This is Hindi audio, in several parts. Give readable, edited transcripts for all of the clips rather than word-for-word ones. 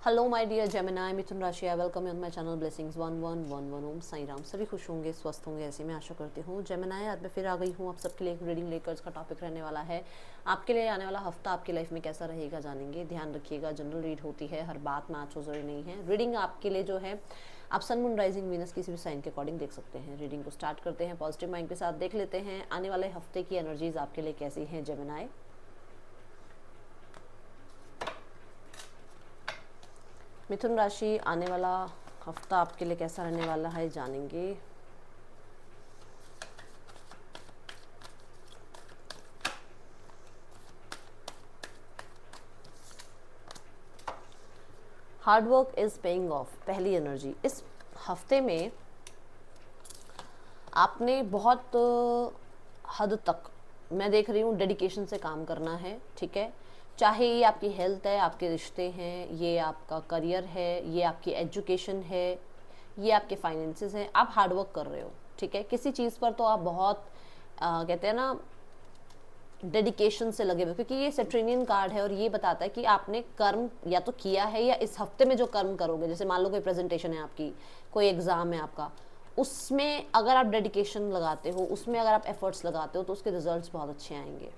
हेलो माय डियर जेमिनाई, मिथुन राशि, I welcome you on my channel blessings 1111 ओम साई राम। सभी खुश होंगे, स्वस्थ होंगे, ऐसी मैं आशा करती हूँ। जेमिनाई, आज मैं फिर आ गई हूँ आप सबके लिए एक रीडिंग लेकर। इसका टॉपिक रहने वाला है आपके लिए आने वाला हफ्ता आपकी लाइफ में कैसा रहेगा, जानेंगे। ध्यान रखिएगा, जनरल रीड होती है, हर बात मैच हो जरूरी नहीं है। रीडिंग आपके लिए जो है आप सन मून राइजिंग वीनस किसी भी साइन के अकॉर्डिंग देख सकते हैं। रीडिंग को स्टार्ट करते हैं, पॉजिटिव माइंड के साथ देख लेते हैं आने वाले हफ्ते की एनर्जीज आपके लिए कैसी हैं जेमिनाई। मिथुन राशि, आने वाला हफ्ता आपके लिए कैसा रहने वाला है, जानेंगे। Hard work is paying off, पहली एनर्जी। इस हफ्ते में आपने बहुत हद तक, मैं देख रही हूँ, डेडिकेशन से काम करना है, ठीक है। चाहे ये आपकी हेल्थ है, आपके रिश्ते हैं, ये आपका करियर है, ये आपकी एजुकेशन है, ये आपके फाइनेंसेस हैं, आप हार्ड वर्क कर रहे हो, ठीक है। किसी चीज़ पर तो आप बहुत कहते हैं ना, डेडिकेशन से लगे हुए, क्योंकि ये सेट्रेनियन कार्ड है और ये बताता है कि आपने कर्म या तो किया है या इस हफ्ते में जो कर्म करोगे, जैसे मान लो कोई प्रेजेंटेशन है आपकी, कोई एग्जाम है आपका, उसमें अगर आप डेडिकेशन लगाते हो, उसमें अगर आप एफर्ट्स लगाते हो तो उसके रिजल्ट्स बहुत अच्छे आएंगे,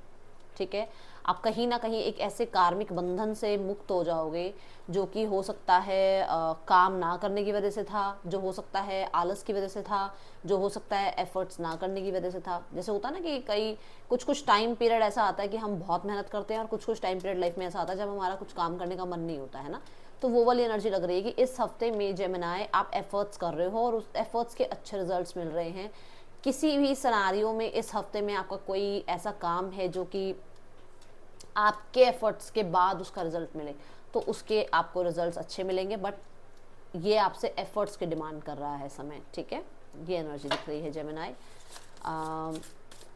ठीक है। आप कहीं ना कहीं एक ऐसे कार्मिक बंधन से मुक्त हो जाओगे जो कि हो सकता है काम ना करने की वजह से था, जो हो सकता है आलस की वजह से था, जो हो सकता है एफर्ट्स ना करने की वजह से था। जैसे होता है ना कि कई कुछ कुछ टाइम पीरियड ऐसा आता है कि हम बहुत मेहनत करते हैं और कुछ कुछ टाइम पीरियड लाइफ में ऐसा आता है जब हमारा कुछ काम करने का मन नहीं होता है ना। तो वो वाली एनर्जी लग रही है कि इस हफ्ते में जेमिनाई आप एफर्ट्स कर रहे हो और उस एफर्ट्स के अच्छे रिजल्ट्स मिल रहे हैं। किसी भी सिनारियों में इस हफ्ते में आपका कोई ऐसा काम है जो कि आपके एफर्ट्स के बाद उसका रिजल्ट मिले, तो उसके आपको रिजल्ट्स अच्छे मिलेंगे, बट ये आपसे एफर्ट्स की डिमांड कर रहा है समय, ठीक है। ये एनर्जी दिख रही है जेमिनाई।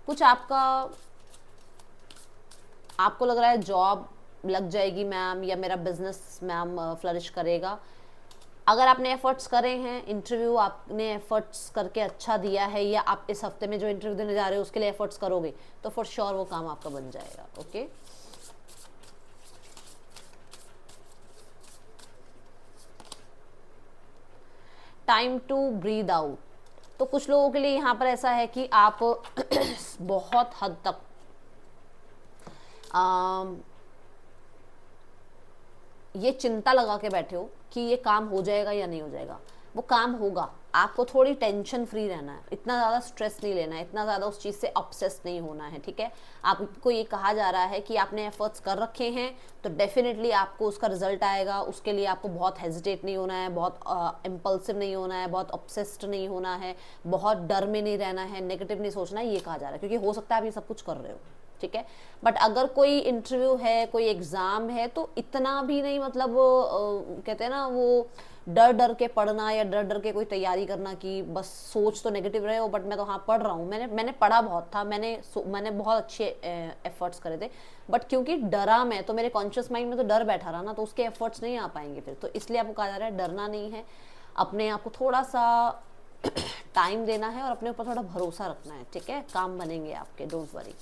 कुछ आपको लग रहा है जॉब लग जाएगी मैम, या मेरा बिजनेस मैम फ्लरिश करेगा। अगर आपने एफर्ट्स करे हैं, इंटरव्यू आपने एफर्ट्स करके अच्छा दिया है, या आप इस हफ्ते में जो इंटरव्यू देने जा रहे हो उसके लिए एफर्ट्स करोगे, तो फॉर श्योर वो काम आपका बन जाएगा, okay. Time to breathe out. तो कुछ लोगों के लिए यहाँ पर ऐसा है कि आप बहुत हद तक ये चिंता लगा के बैठे हो कि ये काम हो जाएगा या नहीं हो जाएगा। वो काम होगा, आपको थोड़ी टेंशन फ्री रहना है, इतना ज़्यादा स्ट्रेस नहीं लेना है, इतना ज़्यादा उस चीज़ से ऑब्सेस नहीं होना है, ठीक है। आपको ये कहा जा रहा है कि आपने एफर्ट्स कर रखे हैं तो डेफिनेटली आपको उसका रिजल्ट आएगा। उसके लिए आपको बहुत हेजिटेट नहीं होना है, बहुत इम्पल्सिव नहीं होना है, बहुत ऑब्सेस्ड नहीं होना है, बहुत डर में नहीं रहना है, नेगेटिव नहीं सोचना है, ये कहा जा रहा है। क्योंकि हो सकता है आप ये सब कुछ कर रहे हो, ठीक है। बट अगर कोई इंटरव्यू है, कोई एग्जाम है, तो इतना भी नहीं, मतलब कहते हैं ना वो डर डर के पढ़ना या डर डर के कोई तैयारी करना कि बस सोच तो नेगेटिव रहे हो, बट मैं तो हाँ पढ़ रहा हूँ, मैंने पढ़ा बहुत था, मैंने बहुत अच्छे एफर्ट्स करे थे, बट क्योंकि डरा मैं, तो मेरे कॉन्शियस माइंड में तो डर बैठा रहा ना, तो उसके एफर्ट्स नहीं आ पाएंगे फिर। तो इसलिए आपको कहा जा रहा है डरना नहीं है, अपने आप को थोड़ा सा टाइम देना है और अपने ऊपर थोड़ा भरोसा रखना है, ठीक है। काम बनेंगे आपके, डोंट वरी।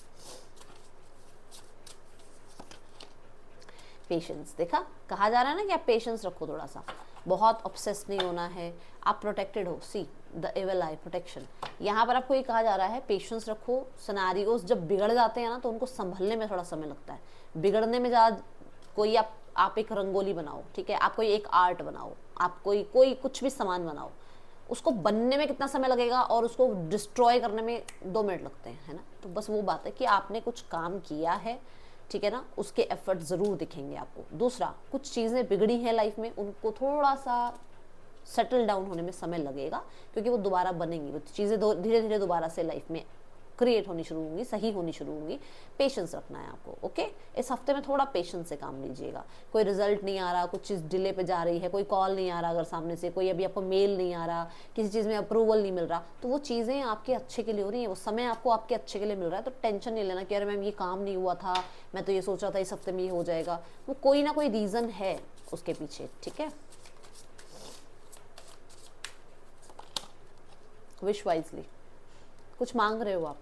पेशेंस, देखा, कहा जा रहा है ना कि आप पेशेंस रखो थोड़ा सा, बहुत ऑब्सेस नहीं होना है, आप प्रोटेक्टेड हो। See the evil eye protection, यहाँ पर आपको ये कहा जा रहा है पेशेंस रखो। सिनेरियोस जब बिगड़ जाते हैं ना, तो उनको संभलने में थोड़ा समय लगता है। बिगड़ने में ज़्यादा कोई आप एक रंगोली बनाओ, ठीक है, आप कोई एक आर्ट बनाओ, आप कोई कोई कुछ भी सामान बनाओ, उसको बनने में कितना समय लगेगा और उसको डिस्ट्रॉय करने में 2 मिनट लगते हैं, है ना। तो बस वो बात है कि आपने कुछ काम किया है, ठीक है ना, उसके एफर्ट ज़रूर दिखेंगे आपको। दूसरा, कुछ चीज़ें बिगड़ी हैं लाइफ में, उनको थोड़ा सा सेटल डाउन होने में समय लगेगा, क्योंकि वो दोबारा बनेंगी, वो चीज़ें धीरे धीरे दोबारा से लाइफ में क्रिएट होनी शुरू होंगी, सही होनी शुरू होंगी। पेशेंस रखना है आपको, ओके। इस हफ्ते में थोड़ा पेशेंस से काम लीजिएगा। कोई रिजल्ट नहीं आ रहा, कुछ चीज़ डिले पे जा रही है, कोई कॉल नहीं आ रहा, अगर सामने से कोई अभी आपको मेल नहीं आ रहा, किसी चीज़ में अप्रूवल नहीं मिल रहा, तो वो चीज़ें आपके अच्छे के लिए हो रही है, वो समय आपको आपके अच्छे के लिए मिल रहा है। तो टेंशन नहीं लेना कि अरे मैम ये काम नहीं हुआ था, मैं तो ये सोच रहा था इस हफ्ते में ये हो जाएगा। वो कोई ना कोई रीज़न है उसके पीछे, ठीक है। विश वाइजली, कुछ मांग रहे हो आप।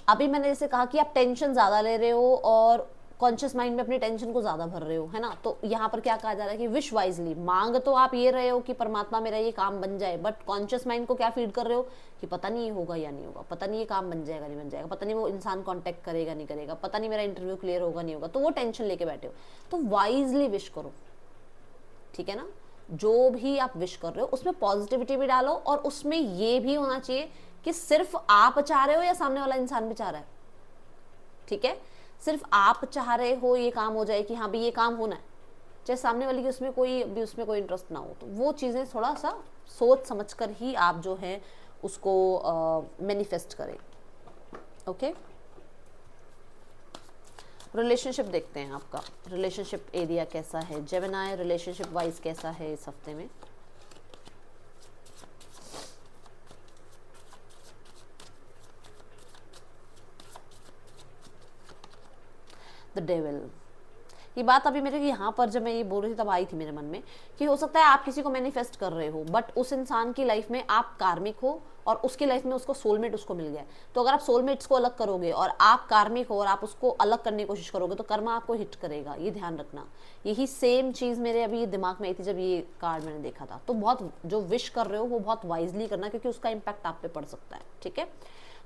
अभी मैंने जैसे कहा कि आप टेंशन ज़्यादा ले रहे हो और कॉन्शियस माइंड में अपनी टेंशन को ज़्यादा भर रहे हो, है ना। तो यहाँ पर क्या कहा जा रहा है कि विश वाइजली, मांग तो आप ये रहे हो कि परमात्मा मेरा ये काम बन जाए, बट कॉन्शियस माइंड को क्या फीड कर रहे हो कि पता नहीं ये होगा या नहीं होगा, पता नहीं ये काम बन जाएगा नहीं बन जाएगा, पता नहीं वो इंसान कॉन्टेक्ट करेगा नहीं करेगा, पता नहीं मेरा इंटरव्यू क्लियर होगा नहीं होगा, तो वो टेंशन लेके बैठे हो। तो वाइजली विश करो, ठीक है ना। जो भी आप विश कर रहे हो उसमें पॉजिटिविटी भी डालो, और उसमें ये भी होना चाहिए कि सिर्फ आप चाह रहे हो या सामने वाला इंसान भी चाह रहा है, ठीक है। सिर्फ आप चाह रहे हो ये काम हो जाए कि हाँ भाई ये काम होना है, चाहे सामने वाले की उसमें कोई इंटरेस्ट ना हो, तो वो चीज़ें थोड़ा सा सोच समझ कर ही आप जो है उसको मैनिफेस्ट करें। ओके, रिलेशनशिप देखते हैं, आपका रिलेशनशिप एरिया कैसा है जेमिनी, रिलेशनशिप वाइज कैसा है इस हफ्ते में। द डेविल, ये बात अभी मेरे यहाँ पर जब मैं ये बोल रही थी तब आई थी मेरे मन में कि हो सकता है आप किसी को मैनिफेस्ट कर रहे हो, बट उस इंसान की लाइफ में आप कार्मिक हो और उसकी लाइफ में उसको सोलमेट उसको मिल गया। तो अगर आप सोलमेट्स को अलग करोगे और आप कार्मिक हो और आप उसको अलग करने की कोशिश करोगे तो कर्मा आपको हिट करेगा, ये ध्यान रखना। यही सेम चीज़ मेरे अभी दिमाग में आई थी जब ये कार्ड मैंने देखा था। तो बहुत जो विश कर रहे हो वो बहुत वाइजली करना, क्योंकि उसका इम्पैक्ट आप पे पड़ सकता है, ठीक है।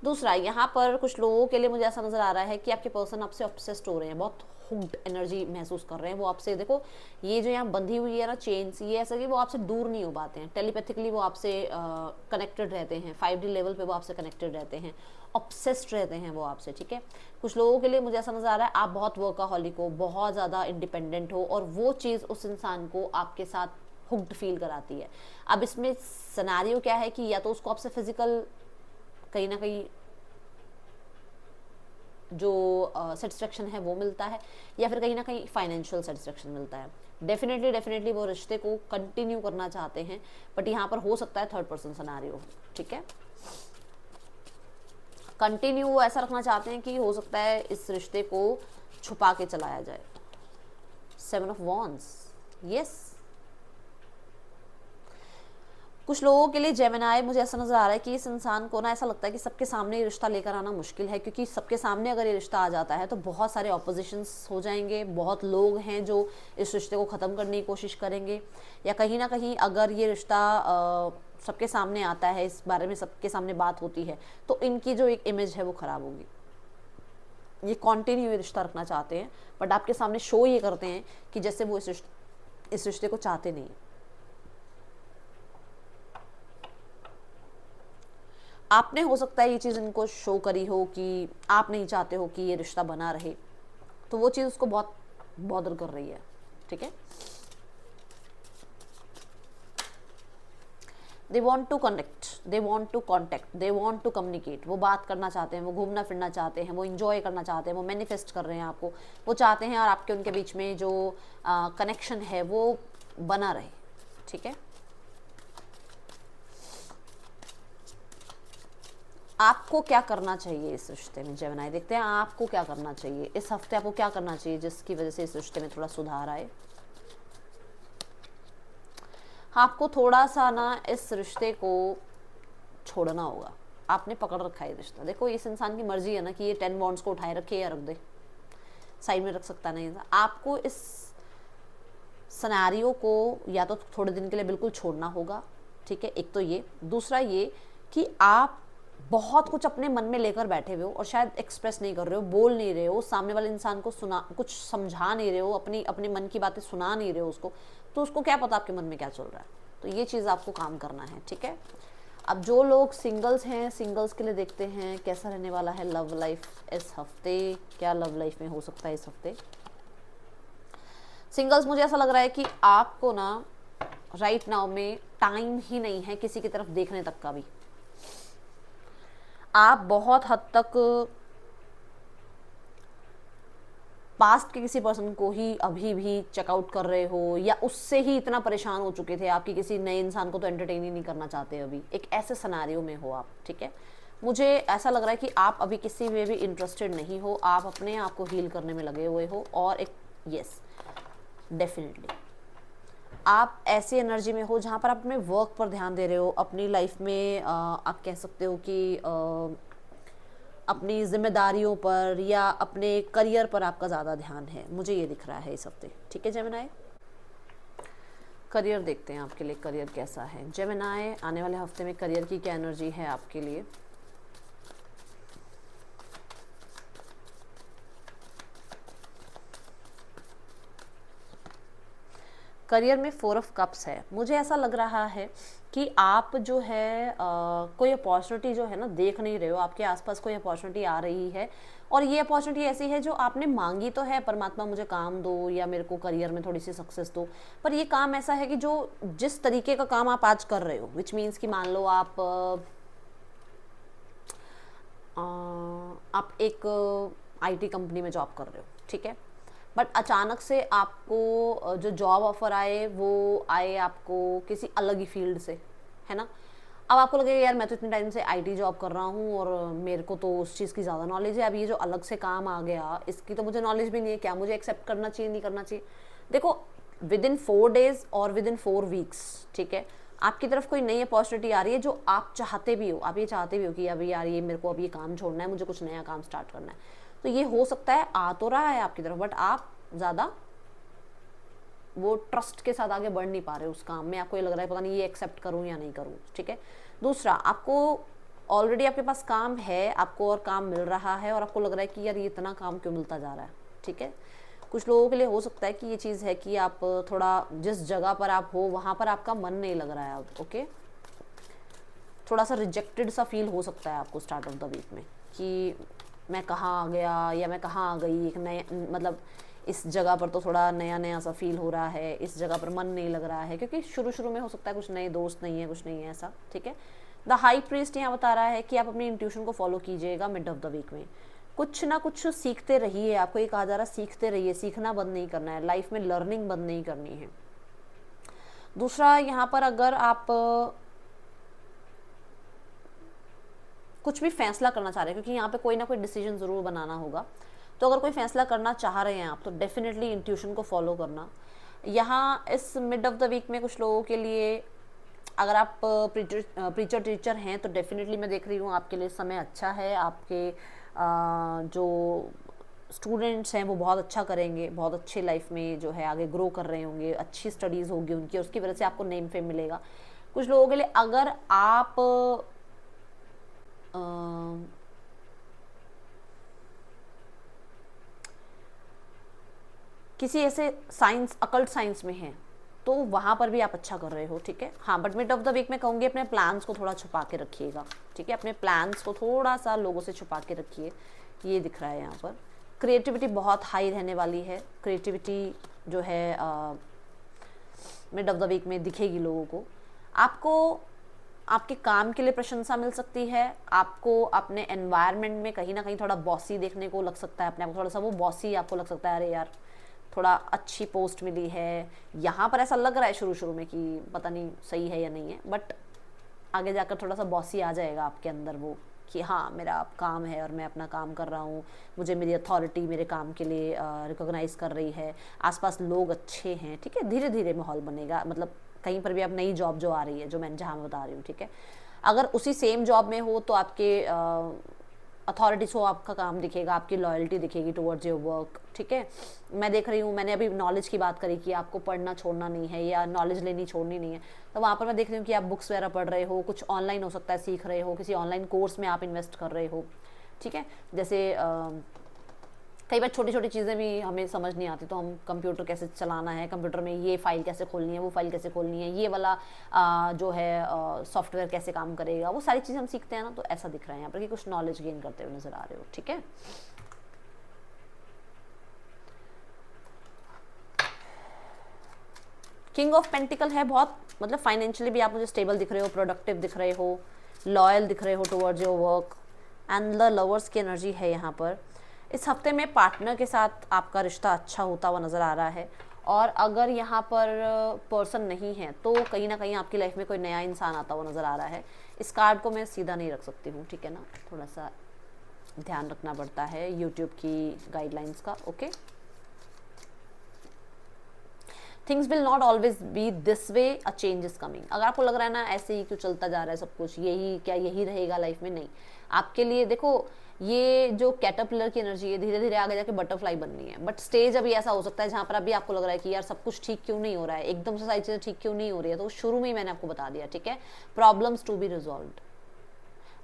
दूसरा, यहाँ पर कुछ लोगों के लिए मुझे ऐसा नजर आ रहा है कि आपके पर्सन आपसे ऑब्सेस्ड हो रहे हैं, बहुत हुक्ड एनर्जी महसूस कर रहे हैं वो आपसे। देखो ये जो यहाँ बंधी हुई है ना चेन्स, ये ऐसा कि वो आपसे दूर नहीं हो पाते हैं, टेलीपैथिकली वो आपसे कनेक्टेड रहते हैं, 5D लेवल पे वो आपसे कनेक्टेड रहते हैं, ऑब्सेस्ड रहते हैं वो आपसे, ठीक है। कुछ लोगों के लिए मुझे ऐसा नजर आ रहा है आप बहुत वर्काहॉलिक हो, बहुत ज़्यादा इंडिपेंडेंट हो, और वो चीज़ उस इंसान को आपके साथ हुक्ड फील कराती है। अब इसमें सिनेरियो क्या है कि या तो उसको आपसे फिजिकल कहीं ना कहीं जो सेटिस्फेक्शन है वो मिलता है, या फिर कहीं ना कहीं फाइनेंशियल सेटिस्फेक्शन मिलता है। डेफिनेटली वो रिश्ते को कंटिन्यू करना चाहते हैं, बट यहाँ पर हो सकता है थर्ड पर्सन सिनेरियो, ठीक है। कंटिन्यू वो ऐसा रखना चाहते हैं कि हो सकता है इस रिश्ते को छुपा के चलाया जाए। 7 ऑफ वॉन्ड्स, यस। कुछ लोगों के लिए जेमिनी, मुझे ऐसा नजर आ रहा है कि इस इंसान को ना ऐसा लगता है कि सबके सामने ये रिश्ता लेकर आना मुश्किल है, क्योंकि सबके सामने अगर ये रिश्ता आ जाता है तो बहुत सारे ऑपोजिशंस हो जाएंगे, बहुत लोग हैं जो इस रिश्ते को ख़त्म करने की कोशिश करेंगे, या कहीं ना कहीं अगर ये रिश्ता सबके सामने आता है, इस बारे में सबके सामने बात होती है, तो इनकी जो एक इमेज है वो ख़राब होगी। ये कॉन्टिन्यू रिश्ता रखना चाहते हैं, बट आपके सामने शो ये करते हैं कि जैसे वो इस रिश्ते को चाहते नहीं। आपने हो सकता है ये चीज़ इनको शो करी हो कि आप नहीं चाहते हो कि ये रिश्ता बना रहे, तो वो चीज़ उसको बहुत बॉदर कर रही है, ठीक है। They want to connect, they want to contact, they want to communicate. वो बात करना चाहते हैं, वो घूमना फिरना चाहते हैं, वो इंजॉय करना चाहते हैं, वो मैनिफेस्ट कर रहे हैं आपको, वो चाहते हैं और आपके उनके बीच में जो कनेक्शन है वो बना रहे, ठीक है। आपको क्या करना चाहिए इस रिश्ते में जेमिनी, देखते हैं आपको क्या करना चाहिए इस हफ्ते, आपको क्या करना चाहिए जिसकी वजह से इस रिश्ते में थोड़ा सुधार आए। आपको थोड़ा सा ना इस रिश्ते को छोड़ना होगा, आपने पकड़ रखा है रिश्ता। देखो इस इंसान की मर्जी है ना कि ये 10 बॉन्ड्स को उठाए रखे या रख दे, साइड में रख सकता नहीं था। आपको इस सिनेरियो को या तो थोड़े दिन के लिए बिल्कुल छोड़ना होगा, ठीक है, एक तो ये। दूसरा ये कि आप बहुत कुछ अपने मन में लेकर बैठे हुए हो और शायद एक्सप्रेस नहीं कर रहे हो, बोल नहीं रहे हो, सामने वाले इंसान को कुछ समझा नहीं रहे हो, अपने मन की बातें सुना नहीं रहे हो उसको, तो उसको क्या पता आपके मन में क्या चल रहा है। तो ये चीज़ आपको काम करना है, ठीक है। अब जो लोग सिंगल्स हैं, सिंगल्स के लिए देखते हैं कैसा रहने वाला है लव लाइफ इस हफ्ते, क्या लव लाइफ में हो सकता है इस हफ्ते। सिंगल्स, मुझे ऐसा लग रहा है कि आपको ना राइट नाउ में टाइम ही नहीं है किसी की तरफ देखने तक का भी। आप बहुत हद तक पास्ट के किसी पर्सन को ही अभी भी चेकआउट कर रहे हो, या उससे ही इतना परेशान हो चुके थे आपकी किसी नए इंसान को तो एंटरटेन ही नहीं करना चाहते अभी, एक ऐसे सिनेरियो में हो आप, ठीक है। मुझे ऐसा लग रहा है कि आप अभी किसी में भी इंटरेस्टेड नहीं हो, आप अपने आप को हील करने में लगे हुए हो, और एक यस डेफिनेटली आप ऐसी एनर्जी में हो जहाँ पर आप अपने वर्क पर ध्यान दे रहे हो, अपनी लाइफ में आप कह सकते हो कि अपनी जिम्मेदारियों पर या अपने करियर पर आपका ज़्यादा ध्यान है, मुझे ये दिख रहा है इस हफ्ते। ठीक है जेमिनी, करियर देखते हैं आपके लिए करियर कैसा है। जेमिनी, आने वाले हफ्ते में करियर की क्या एनर्जी है आपके लिए। करियर में 4 ऑफ कप्स है। मुझे ऐसा लग रहा है कि आप जो है कोई अपॉर्चुनिटी जो है ना देख नहीं रहे हो, आपके आसपास कोई अपॉर्चुनिटी आ रही है और ये अपॉर्चुनिटी ऐसी है जो आपने मांगी तो है, परमात्मा मुझे काम दो या मेरे को करियर में थोड़ी सी सक्सेस दो, पर ये काम ऐसा है कि जो जिस तरीके का काम आप आज कर रहे हो, विच मीन्स कि मान लो आप एक आईटी कंपनी में जॉब कर रहे हो, ठीक है, बट अचानक से आपको जो जॉब ऑफर आए वो आए आपको किसी अलग ही फील्ड से, है ना। अब आपको लगेगा यार मैं तो इतने टाइम से आईटी जॉब कर रहा हूँ और मेरे को तो उस चीज़ की ज़्यादा नॉलेज है, अब ये जो अलग से काम आ गया इसकी तो मुझे नॉलेज भी नहीं है, क्या मुझे एक्सेप्ट करना चाहिए नहीं करना चाहिए। देखो, विद इन 4 डेज और विद इन 4 वीक्स, ठीक है, आपकी तरफ कोई नई अपॉर्चुनिटी आ रही है जो आप चाहते भी हो, आप ये चाहते भी हो कि अभी यार ये मेरे को अभी ये काम छोड़ना है, मुझे कुछ नया काम स्टार्ट करना है, तो ये हो सकता है आ तो रहा है आपकी तरफ, बट आप ज़्यादा वो ट्रस्ट के साथ आगे बढ़ नहीं पा रहे उस काम में, आपको ये लग रहा है पता नहीं ये एक्सेप्ट करूँ या नहीं करूँ। ठीक है, दूसरा, आपको ऑलरेडी आपके पास काम है, आपको और काम मिल रहा है और आपको लग रहा है कि यार ये इतना काम क्यों मिलता जा रहा है। ठीक है, कुछ लोगों के लिए हो सकता है कि ये चीज़ है कि आप थोड़ा जिस जगह पर आप हो वहाँ पर आपका मन नहीं लग रहा है अब, ओके, थोड़ा सा रिजेक्टेड सा फील हो सकता है आपको स्टार्ट ऑफ द वीक में कि मैं कहाँ आ गया या मैं कहाँ आ गई, एक नए मतलब इस जगह पर तो थोड़ा नया नया सा फील हो रहा है, इस जगह पर मन नहीं लग रहा है, क्योंकि शुरू शुरू में हो सकता है कुछ नए दोस्त नहीं है, कुछ नहीं है ऐसा। ठीक है, द हाई प्रीस्ट यहाँ बता रहा है कि आप अपनी इंट्यूशन को फॉलो कीजिएगा मिड ऑफ द वीक में, कुछ ना कुछ सीखते रहिए, आपको ये कहा जा रहा है सीखते रहिए, सीखना बंद नहीं करना है, लाइफ में लर्निंग बंद नहीं करनी है। दूसरा, यहाँ पर अगर आप कुछ भी फैसला करना चाह रहे हैं, क्योंकि यहाँ पे कोई ना कोई डिसीजन ज़रूर बनाना होगा, तो अगर कोई फैसला करना चाह रहे हैं आप तो डेफिनेटली इंट्यूशन को फॉलो करना। यहाँ इस मिड ऑफ द वीक में कुछ लोगों के लिए अगर आप प्रीचर टीचर हैं तो डेफिनेटली मैं देख रही हूँ आपके लिए समय अच्छा है, आपके जो स्टूडेंट्स हैं वो बहुत अच्छा करेंगे, बहुत अच्छे लाइफ में जो है आगे ग्रो कर रहे होंगे, अच्छी स्टडीज़ होगी उनकी और उसकी वजह से आपको नेम फेम मिलेगा। कुछ लोगों के लिए अगर आप किसी ऐसे साइंस अकल्ट साइंस में हैं तो वहाँ पर भी आप अच्छा कर रहे हो। ठीक है, हाँ, but mid of the week में कहूँगी अपने प्लान्स को थोड़ा छुपा के रखिएगा। ठीक है, अपने प्लान्स को थोड़ा सा लोगों से छुपा के रखिए, ये दिख रहा है यहाँ पर। क्रिएटिविटी बहुत हाई रहने वाली है, क्रिएटिविटी जो है मिड ऑफ द वीक में दिखेगी लोगों को। आपको आपके काम के लिए प्रशंसा मिल सकती है, आपको अपने एनवायरनमेंट में कहीं ना कहीं थोड़ा बॉसी देखने को लग सकता है, अपने आप को थोड़ा सा वो बॉसी आपको लग सकता है, अरे यार थोड़ा अच्छी पोस्ट मिली है, यहाँ पर ऐसा लग रहा है शुरू शुरू में कि पता नहीं सही है या नहीं है, बट आगे जाकर थोड़ा सा बॉसी आ जाएगा आपके अंदर वो कि हाँ मेरा काम है और मैं अपना काम कर रहा हूँ, मुझे मेरी अथॉरिटी मेरे काम के लिए रिकॉग्नाइज़ कर रही है, आसपास लोग अच्छे हैं। ठीक है, धीरे धीरे माहौल बनेगा, मतलब कहीं पर भी आप नई जॉब जो आ रही है, जो मैं जहाँ बता रही हूँ, ठीक है, अगर उसी सेम जॉब में हो तो आपके अथॉरिटीज़ को आपका काम दिखेगा, आपकी लॉयल्टी दिखेगी टुवर्ड्स योर वर्क। ठीक है, मैं देख रही हूँ, मैंने अभी नॉलेज की बात करी कि आपको पढ़ना छोड़ना नहीं है या नॉलेज लेनी छोड़नी नहीं है, तो वहाँ पर मैं देख रही हूँ कि आप बुक्स वगैरह पढ़ रहे हो, कुछ ऑनलाइन हो सकता है सीख रहे हो, किसी ऑनलाइन कोर्स में आप इन्वेस्ट कर रहे हो। ठीक है, जैसे कई बार छोटी छोटी चीज़ें भी हमें समझ नहीं आती, तो हम कंप्यूटर कैसे चलाना है, कंप्यूटर में ये फाइल कैसे खोलनी है, वो फाइल कैसे खोलनी है, ये वाला जो है सॉफ्टवेयर कैसे काम करेगा, वो सारी चीज़ें हम सीखते हैं ना, तो ऐसा दिख रहा है यहाँ पर कि कुछ नॉलेज गेन करते हुए नजर आ रहे हो। ठीक है, किंग ऑफ पेंटिकल है, बहुत मतलब फाइनेंशियली भी आप मुझे स्टेबल दिख रहे हो, प्रोडक्टिव दिख रहे हो, लॉयल दिख रहे हो towards your work, and the lovers की एनर्जी है यहाँ पर। इस हफ्ते में पार्टनर के साथ आपका रिश्ता अच्छा होता हुआ नज़र आ रहा है, और अगर यहाँ पर पर्सन नहीं है तो कहीं ना कहीं आपकी लाइफ में कोई नया इंसान आता हुआ नज़र आ रहा है। इस कार्ड को मैं सीधा नहीं रख सकती हूँ, ठीक है ना, थोड़ा सा ध्यान रखना पड़ता है यूट्यूब की गाइडलाइंस का। Okay, things will not always be this way, a change is coming. अगर आपको लग रहा है ना ऐसे ही क्यों चलता जा रहा है सब कुछ, यही क्या यही रहेगा लाइफ में, नहीं, आपके लिए देखो, ये जो कैटरपिलर की एनर्जी है, धीरे धीरे आगे जाके बटरफ्लाई बननी है, बट स्टेज अभी ऐसा हो सकता है जहां पर अभी आपको लग रहा है कि यार सब कुछ ठीक क्यों नहीं हो रहा है, एकदम से सारी चीजें ठीक क्यों नहीं हो रही है, तो शुरू में ही मैंने आपको बता दिया, ठीक है, प्रॉब्लम्स टू बी रिजॉल्व्ड।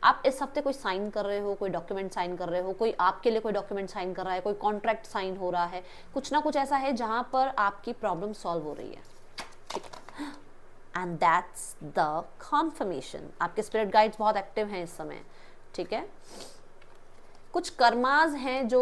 आप इस हफ्ते कोई साइन कर रहे हो, कोई डॉक्यूमेंट साइन कर रहे हो, कोई आपके लिए कोई डॉक्यूमेंट साइन कर रहा है, कोई कॉन्ट्रैक्ट साइन हो रहा है, कुछ ना कुछ ऐसा है जहां पर आपकी प्रॉब्लम सॉल्व हो रही है, ठीक है। And that's the confirmation. आपके स्पिरिट गाइड्स बहुत एक्टिव हैं इस समय, ठीक है। कुछ कर्माज हैं जो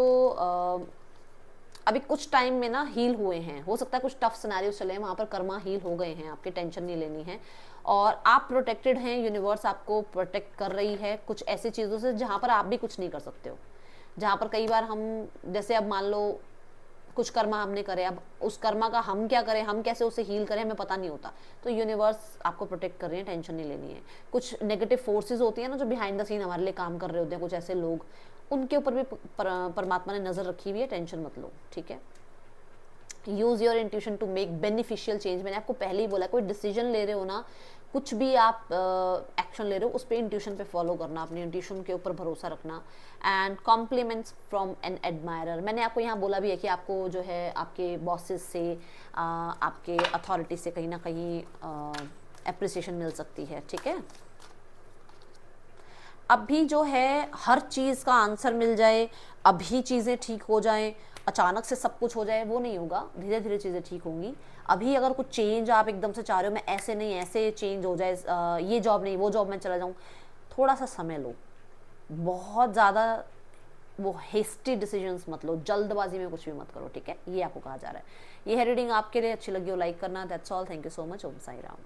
अभी कुछ टाइम में ना हील हुए हैं, हो सकता है कुछ टफ सिनेरियो चले हैं, वहां पर कर्मा हील हो गए हैं, आपके टेंशन नहीं लेनी है, और आप प्रोटेक्टेड हैं, यूनिवर्स आपको प्रोटेक्ट कर रही है कुछ ऐसी चीज़ों से जहां पर आप भी कुछ नहीं कर सकते हो, जहां पर कई बार हम, जैसे अब मान लो कुछ कर्मा हमने करे, अब उस कर्मा का हम क्या करें, हम कैसे उसे हील करें, हमें पता नहीं होता, तो यूनिवर्स आपको प्रोटेक्ट कर रही है, टेंशन नहीं लेनी है। कुछ नेगेटिव फोर्सेस होती है ना जो बिहाइंड द सीन हमारे लिए काम कर रहे होते हैं, कुछ ऐसे लोग, उनके ऊपर भी परमात्मा ने नजर रखी हुई है, टेंशन मत लो, ठीक है। Use your intuition to make beneficial change. मैंने आपको पहले ही बोला, कोई डिसीजन ले रहे हो ना, कुछ भी आप एक्शन ले रहे हो, उस पर इंट्यूशन पे फॉलो करना, अपनी इंट्यूशन के ऊपर भरोसा रखना। And compliments from an admirer. मैंने आपको यहाँ बोला भी है कि आपको जो है आपके बॉसेस से, आपके अथॉरिटी से कहीं ना कहीं एप्रिसिएशन मिल सकती है, ठीक है। अभी जो है हर चीज़ का आंसर मिल जाए, अभी चीज़ें ठीक हो जाएं, अचानक से सब कुछ हो जाए, वो नहीं होगा, धीरे धीरे चीज़ें ठीक होंगी। अभी अगर कुछ चेंज आप एकदम से चाह रहे हो, मैं ऐसे नहीं ऐसे चेंज हो जाए, ये जॉब नहीं वो जॉब में चला जाऊँ, थोड़ा सा समय लो, बहुत ज़्यादा वो हेस्टी डिसीजंस मत लो, जल्दबाजी में कुछ भी मत करो, ठीक है, ये आपको कहा जा रहा है। ये है रीडिंग आपके लिए, अच्छी लगी हो लाइक करना। That's all, thank you so much. Om Sai Ram.